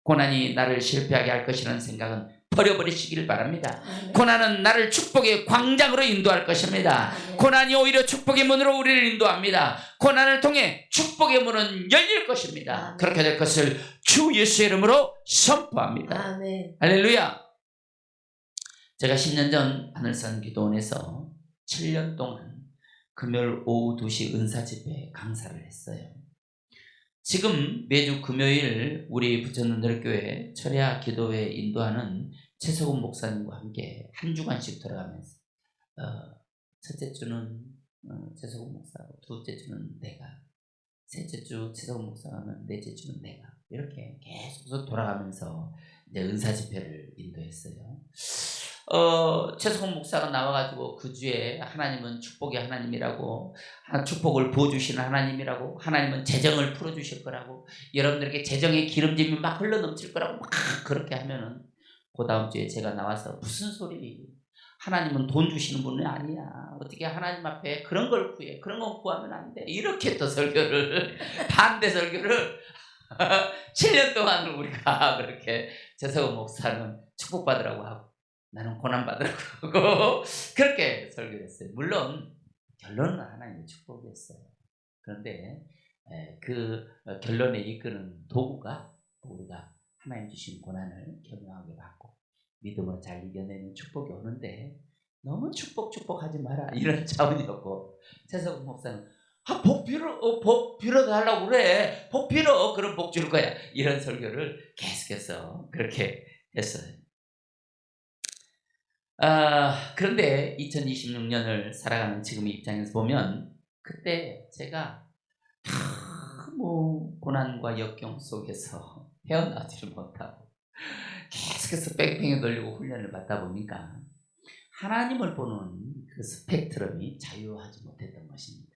고난이 나를 실패하게 할 것이라는 생각은 버려버리시길 바랍니다. 아멘. 고난은 나를 축복의 광장으로 인도할 것입니다. 아멘. 고난이 오히려 축복의 문으로 우리를 인도합니다. 고난을 통해 축복의 문은 열릴 것입니다. 아멘. 그렇게 될 것을 주 예수의 이름으로 선포합니다. 아멘. 할렐루야. 제가 10년 전 하늘산 기도원에서 7년 동안 금요일 오후 2시 은사 집회 강사를 했어요. 지금 매주 금요일 우리 부천은혜교회 철야 기도회 인도하는 최석훈 목사님과 함께 한 주간씩 돌아가면서 첫째 주는 최석훈 목사고, 둘째 주는 내가, 셋째 주 최석훈 목사는, 넷째 주는 내가, 이렇게 계속 돌아가면서 이제 은사 집회를 인도했어요. 최석훈 목사가 나와가지고 그 주에 하나님은 축복의 하나님이라고, 축복을 부어주시는 하나님이라고, 하나님은 재정을 풀어주실 거라고, 여러분들에게 재정의 기름짐이 막 흘러넘칠 거라고 막 그렇게 하면은 그 다음 주에 제가 나와서 무슨 소리, 하나님은 돈 주시는 분이 아니야, 어떻게 하나님 앞에 그런 걸 구해, 그런 건 구하면 안 돼, 이렇게 또 설교를 반대 설교를 7년 동안 우리가 그렇게 최석훈 목사는 축복받으라고 하고 나는 고난받으라고 하고 그렇게 설교했어요. 물론 결론은 하나님의 축복이었어요. 그런데 그 결론에 이끄는 도구가 우리가 하나님 주신 고난을 겸허하게 받고 믿음으로 잘 이겨내는 축복이 오는데 너무 축복하지 마라, 이런 차원이었고, 최석훈 목사는 복 빌어달라고 그래, 복 빌어, 그럼 복 줄 거야, 이런 설교를 계속해서 그렇게 했어요. 그런데 2026년을 살아가는 지금의 입장에서 보면 그때 제가 너무 고난과 역경 속에서 헤어나지를 못하고 계속해서 뺑뺑이 돌리고 훈련을 받다 보니까 하나님을 보는 그 스펙트럼이 자유하지 못했던 것입니다.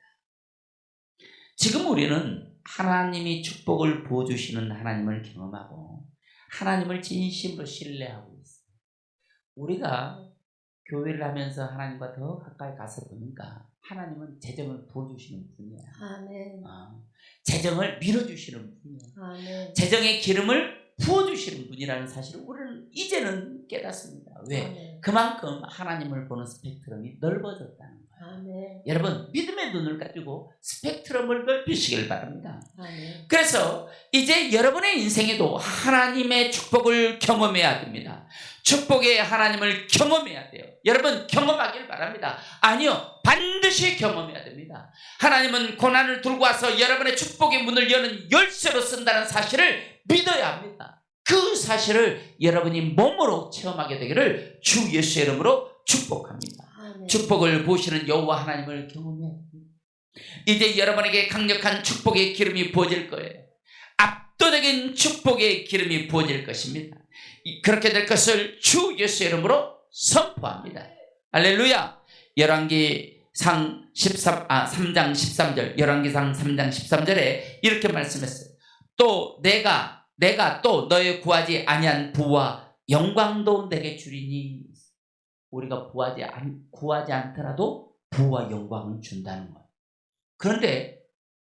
지금 우리는 하나님이 축복을 부어주시는 하나님을 경험하고 하나님을 진심으로 신뢰하고 있어요. 우리가 교회를 하면서 하나님과 더 가까이 가서 보니까 하나님은 재정을 부어주시는 분이야. 아멘. 재정을 밀어주시는 분이야. 아멘. 재정의 기름을 부어주시는 분이라는 사실을 우리는 이제는 깨닫습니다. 왜? 아멘. 그만큼 하나님을 보는 스펙트럼이 넓어졌다는 거예요. 아멘. 여러분, 믿음의 눈을 가지고 스펙트럼을 넓히시길 바랍니다. 아멘. 그래서 이제 여러분의 인생에도 하나님의 축복을 경험해야 됩니다. 축복의 하나님을 경험해야 돼요. 여러분, 경험하길 바랍니다. 아니요, 반드시 경험해야 됩니다. 하나님은 고난을 들고 와서 여러분의 축복의 문을 여는 열쇠로 쓴다는 사실을 믿어야 합니다. 그 사실을 여러분이 몸으로 체험하게 되기를 주 예수의 이름으로 축복합니다. 아멘. 축복을 보시는 여호와 하나님을 경험해야 됩니다. 이제 여러분에게 강력한 축복의 기름이 부어질 거예요. 압도적인 축복의 기름이 부어질 것입니다. 그렇게 될 것을 주 예수의 이름으로 선포합니다. 할렐루야. 열왕기상 3장 13절, 열왕기상 3장 13절에 이렇게 말씀했어요. 또 내가 또 너의 구하지 아니한 부와 영광도 내게 주리니. 우리가 구하지 않더라도 부와 영광을 준다는 거예요. 그런데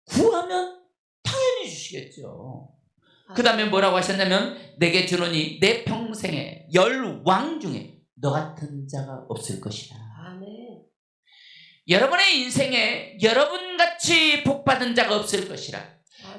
구하면 당연히 주시겠죠. 그 다음에 뭐라고 하셨냐면 내게 주노니 내 평생에 10왕 중에 너 같은 자가 없을 것이다. 아멘. 여러분의 인생에 여러분같이 복받은 자가 없을 것이라.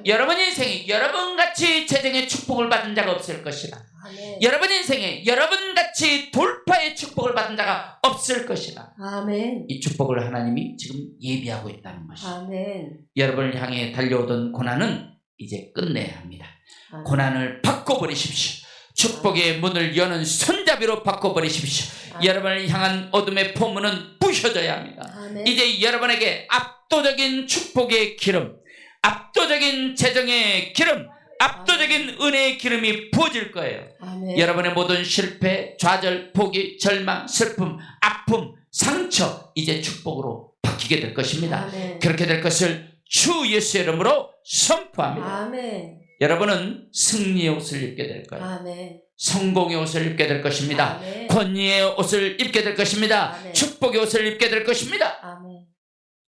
여러분 인생에 여러분같이 재정의 축복을 받은 자가 없을 것이라. 아멘. 여러분 인생에 여러분같이 돌파의 축복을 받은 자가 없을 것이라. 아멘. 이 축복을 하나님이 지금 예비하고 있다는 것이죠. 아멘. 여러분을 향해 달려오던 고난은 이제 끝내야 합니다. 아멘. 고난을 바꿔버리십시오. 축복의 문을 여는 손잡이로 바꿔버리십시오. 아멘. 여러분을 향한 어둠의 포문은 부셔져야 합니다. 아멘. 이제 여러분에게 압도적인 축복의 기름, 압도적인 재정의 기름, 압도적인 은혜의 기름이 부어질 거예요. 아멘. 여러분의 모든 실패, 좌절, 포기, 절망, 슬픔, 아픔, 상처 이제 축복으로 바뀌게 될 것입니다. 아멘. 그렇게 될 것을 주 예수의 이름으로 선포합니다. 아멘. 여러분은 승리의 옷을 입게 될 거예요. 아멘. 성공의 옷을 입게 될 것입니다. 아멘. 권위의 옷을 입게 될 것입니다. 아멘. 축복의 옷을 입게 될 것입니다. 아멘.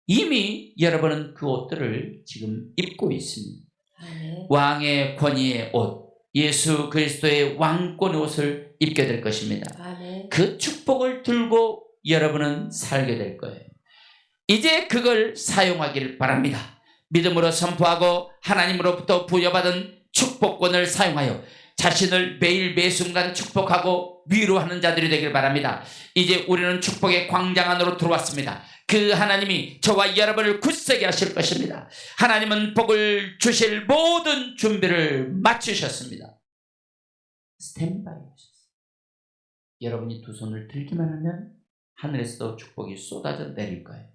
이미 여러분은 그 옷들을 지금 입고 있습니다. 아멘. 왕의 권위의 옷, 예수 그리스도의 왕권의 옷을 입게 될 것입니다. 아멘. 그 축복을 들고 여러분은 살게 될 거예요. 이제 그걸 사용하길 바랍니다. 믿음으로 선포하고 하나님으로부터 부여받은 축복권을 사용하여 자신을 매일 매순간 축복하고 위로하는 자들이 되길 바랍니다. 이제 우리는 축복의 광장 안으로 들어왔습니다. 그 하나님이 저와 여러분을 굳세게 하실 것입니다. 하나님은 복을 주실 모든 준비를 마치셨습니다. 스탠바이 하셨어요. 여러분이 두 손을 들기만 하면 하늘에서 축복이 쏟아져 내릴 거예요.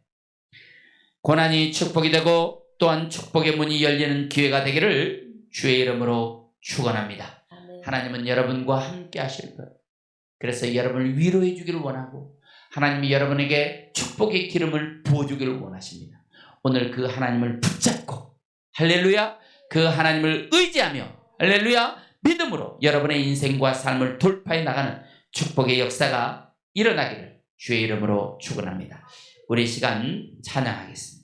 고난이 축복이 되고 또한 축복의 문이 열리는 기회가 되기를 주의 이름으로 축원합니다. 아멘. 하나님은 여러분과 함께 하실 거예요. 그래서 여러분을 위로해 주기를 원하고 하나님이 여러분에게 축복의 기름을 부어주기를 원하십니다. 오늘 그 하나님을 붙잡고 할렐루야, 그 하나님을 의지하며 할렐루야, 믿음으로 여러분의 인생과 삶을 돌파해 나가는 축복의 역사가 일어나기를 주의 이름으로 축원합니다. 우리 시간 찬양하겠습니다.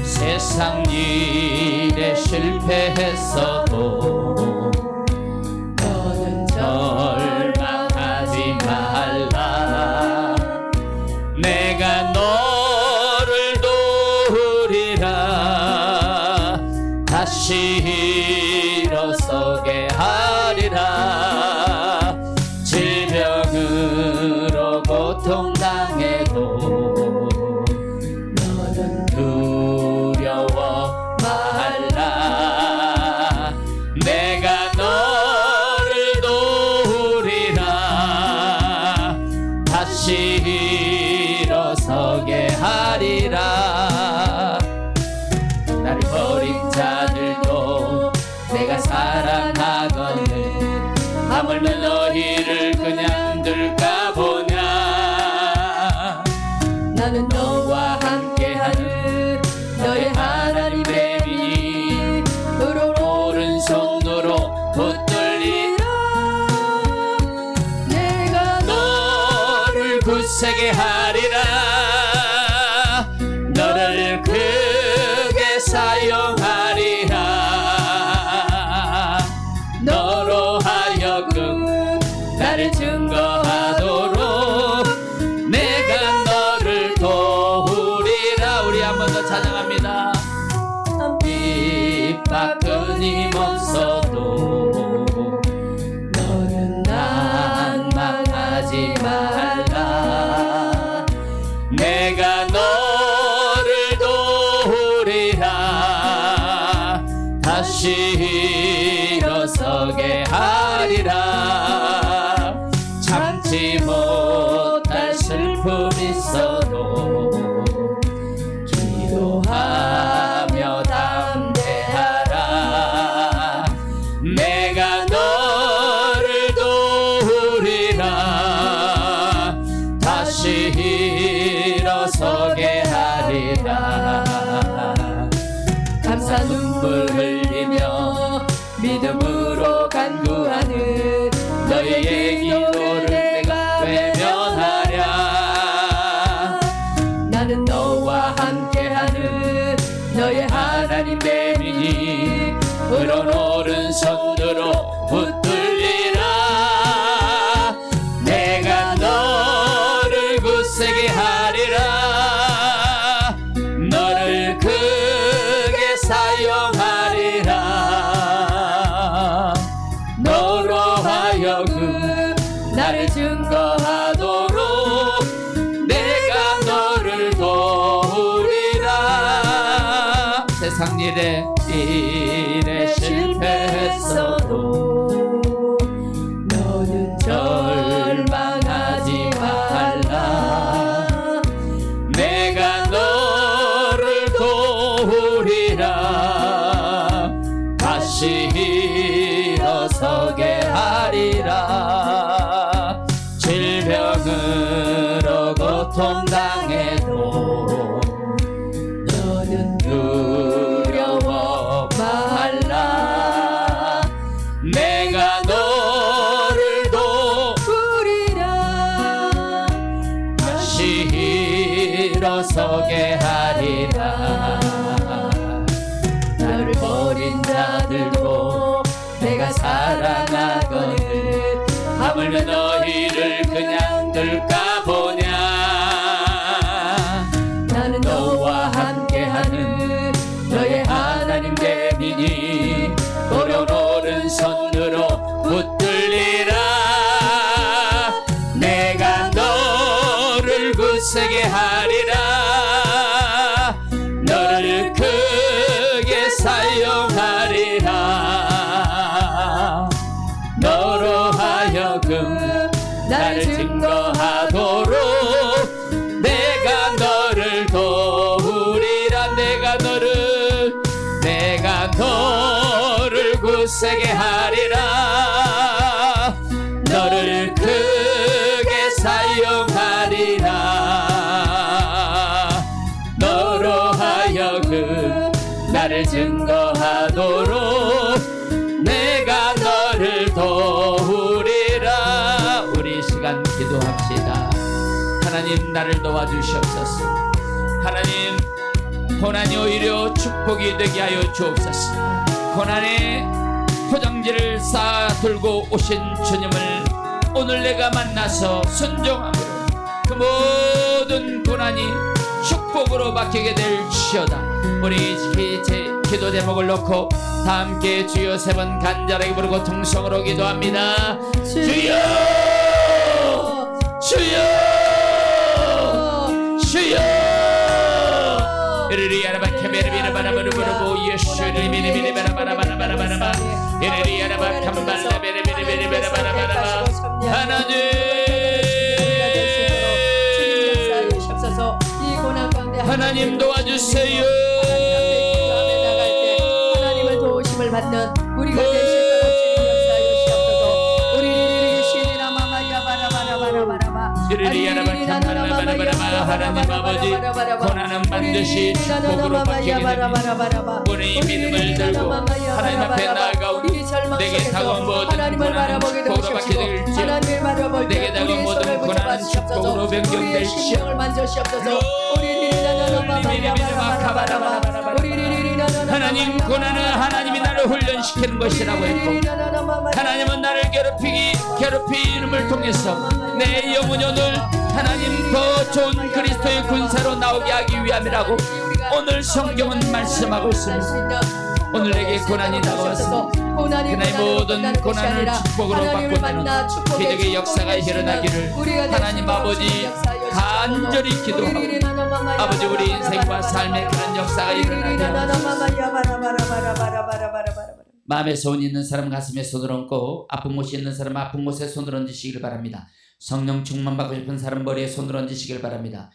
세상 일에 실패했어도 너는 절망하지 말라. 내가 너를 도우리라. 다시 일어서게 하리라. 질병으로 고통당해도 너는 두려워 말라. 내가 너를 도우리라. 다시 일어서게 하리라. 나를 버린 자들도 내가 사랑하거늘 하물며 너희를 그냥 둘까 보냐. 나는 너와 함께하는 너의 하나님의 민이 오른손으로 붙들리라. 내가 너를 굳세게 하리라. 너를 크게 사용하리라. 너로 하여금 나를 증거하도록 내가 너를 도우리라. 우리 한 번 더 찬양합니다. 핍박 끊임없어도 너는 난망하지 말라. 내가 너를 도우리라. 다시 일어서게 하리라. 참지 못할 슬픔 있어도 기도하며 담대하라. 내가 너를 도우리라. 다시 일어서게 하리라. 감사 눈물 흘리며 믿음으로 간구하는 너희의 기도를 내가 외면하랴. 나는 너와 함께하는 너의 하나님의 민이 그런 오른손으로 붙들리라. 내가 너 세상 일에 실패했어도 너는 절망하지 말라. 내가 너를 도우리라. 다시 일어서게 하리라. 질병으로 고통당해도 너는 두려워 말라. 내가 너를 우리라 다시 일어서게 하리라. 나를 버린 자들도 내가 사랑하거늘 하물며 너희를 그냥 둘까 보냐. 나는 너와 함께하는 너의 하나님 대민이 어려운 오른손으로 붙들리라. 내가 너를 굳세게 하리라. 너를 크게 사용하리라. 너로 하여금 나를 증거하도록 내가 너를 도우리라. 내가 너를 굳세게 하리라. 너를 크게 사용하리라. 너로 하여금 나를 증거하도록 내가 너를 도우리라. 우리 이 시간 기도합시다. 하나님, 나를 도와주시옵소서. 하나님, 고난이 오히려 축복이 되게 하여 주옵소서. 고난의 포장지를 쌓아 들고 오신 주님을 오늘 내가 만나서 순종함으로 그 모든 고난이 축복으로 바뀌게 될지어다. 우리 기도 제목을 놓고 다 함께 주여 세 번 간절하게 부르고 통성으로 기도합니다. 주여, 주여, 주여. 이리리 아라바 케베르비르 바라바르바르보 예수를 미리미리 바라바라바라바라바라 이리리 아라바 캄발라 베르베르베르 바라바라바라바. 하나님 도와주세요. 하나님을 도우심을 받는 우리가 될 수 있도록 주님 역사하여 주옵소서. 우리리리 시리라 마마야 바라바라바라바라바 이리리아라바 캄발라바라바라바. 하나님 아버지, 고난은 반드시 축복으로 바뀌게 됩니다. 오늘 이 믿음을 들고 하나님 앞에 나아가오니 내게 다가온 모든 고난은 축복으로 바뀌게 될지어다. 내게 다가온 모든 고난은 축복으로 변경될지어다. 하나님, 고난은 하나님이 나를 훈련시키는 것이라고 했고 하나님은 나를 괴롭힘을 통해서 내 영혼이 오늘 하나님 더 좋은 그리스도의 군사로 나오게 하기 위함이라고 오늘 성경은 말씀하고 있습니다. 오늘 내게 고난이 다가왔습니다. 그날의 모든 고난을 축복으로 바꾸는 기적의 역사가 일어나기를 하나님 아버지 간절히 기도하고 아버지, 우리 인생과 삶의 그런 역사가 일어나게 마음에 소원 있는 사람 가슴에 손을 얹고 아픈 곳이 있는 사람 아픈 곳에 손을 얹으시길 바랍니다. 성령 충만 받고 싶은 사람 머리에 손을 얹으시길 바랍니다.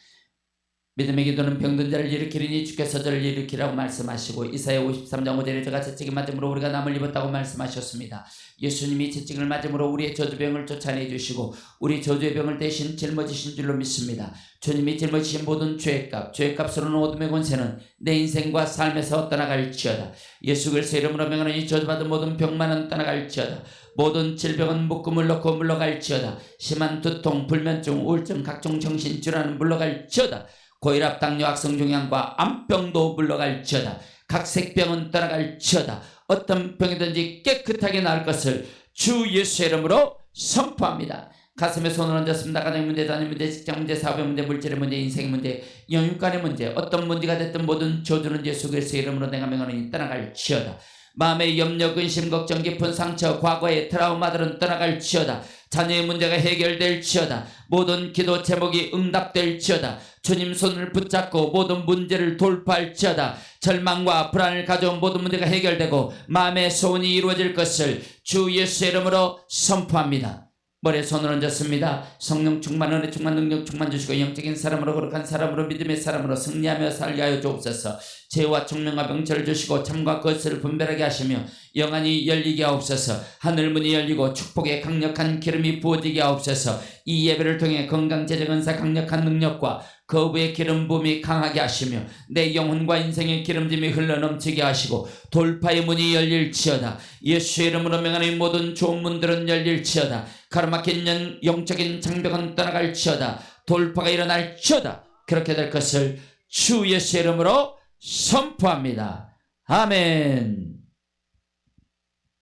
믿음의 기도는 병든 자를 일으키리니 주께서 저를 일으키라고 말씀하시고 이사야 53장 5절에 저가 채찍을 맞음으로 우리가 남을 입었다고 말씀하셨습니다. 예수님이 채찍을 맞음으로 우리의 저주병을 쫓아내 주시고 우리 저주의 병을 대신 짊어지신 줄로 믿습니다. 주님이 짊어지신 모든 죄값으로는 어둠의 권세는 내 인생과 삶에서 떠나갈지어다. 예수 그리스도의 이름으로 명하노니 저주받은 모든 병만은 떠나갈지어다. 모든 질병은 묶음을 놓고 물러갈지어다. 심한 두통, 불면증, 우울증, 각종 정신질환은 물러갈지어다. 고혈압, 당뇨, 악성종양과 암병도 물러갈지어다. 각색병은 떠나갈지어다. 어떤 병이든지 깨끗하게 나을 것을 주 예수의 이름으로 선포합니다. 가슴에 손을 얹었습니다. 가정 문제, 자녀 문제, 직장 문제, 사업의 문제, 물질의 문제, 인생의 문제, 영육간의 문제, 어떤 문제가 됐든 모든 저주는 예수 그리스도의 이름으로 내가 명하노니 떠나갈지어다. 마음의 염려, 근심, 걱정, 깊은 상처, 과거의 트라우마들은 떠나갈지어다. 자녀의 문제가 해결될지어다. 모든 기도 제목이 응답될지어다. 주님 손을 붙잡고 모든 문제를 돌파할지어다. 절망과 불안을 가져온 모든 문제가 해결되고 마음의 소원이 이루어질 것을 주 예수의 이름으로 선포합니다. 머리에 손을 얹었습니다. 성령 충만, 은혜 충만, 능력 충만 주시고 영적인 사람으로 거룩한 사람으로 믿음의 사람으로 승리하며 살게 하여 주옵소서. 죄와 총명과 병철을 주시고 참과 것을 분별하게 하시며 영안이 열리게 하옵소서. 하늘문이 열리고 축복의 강력한 기름이 부어지게 하옵소서. 이 예배를 통해 건강, 재정, 은사, 강력한 능력과 거부의 기름 부음이 강하게 하시며 내 영혼과 인생의 기름짐이 흘러넘치게 하시고 돌파의 문이 열릴지어다. 예수의 이름으로 명하는 모든 좋은 문들은 열릴지어다. 가로막힌 영적인 장벽은 떠나갈지어다. 돌파가 일어날지어다. 그렇게 될 것을 주 예수의 이름으로 선포합니다. 아멘.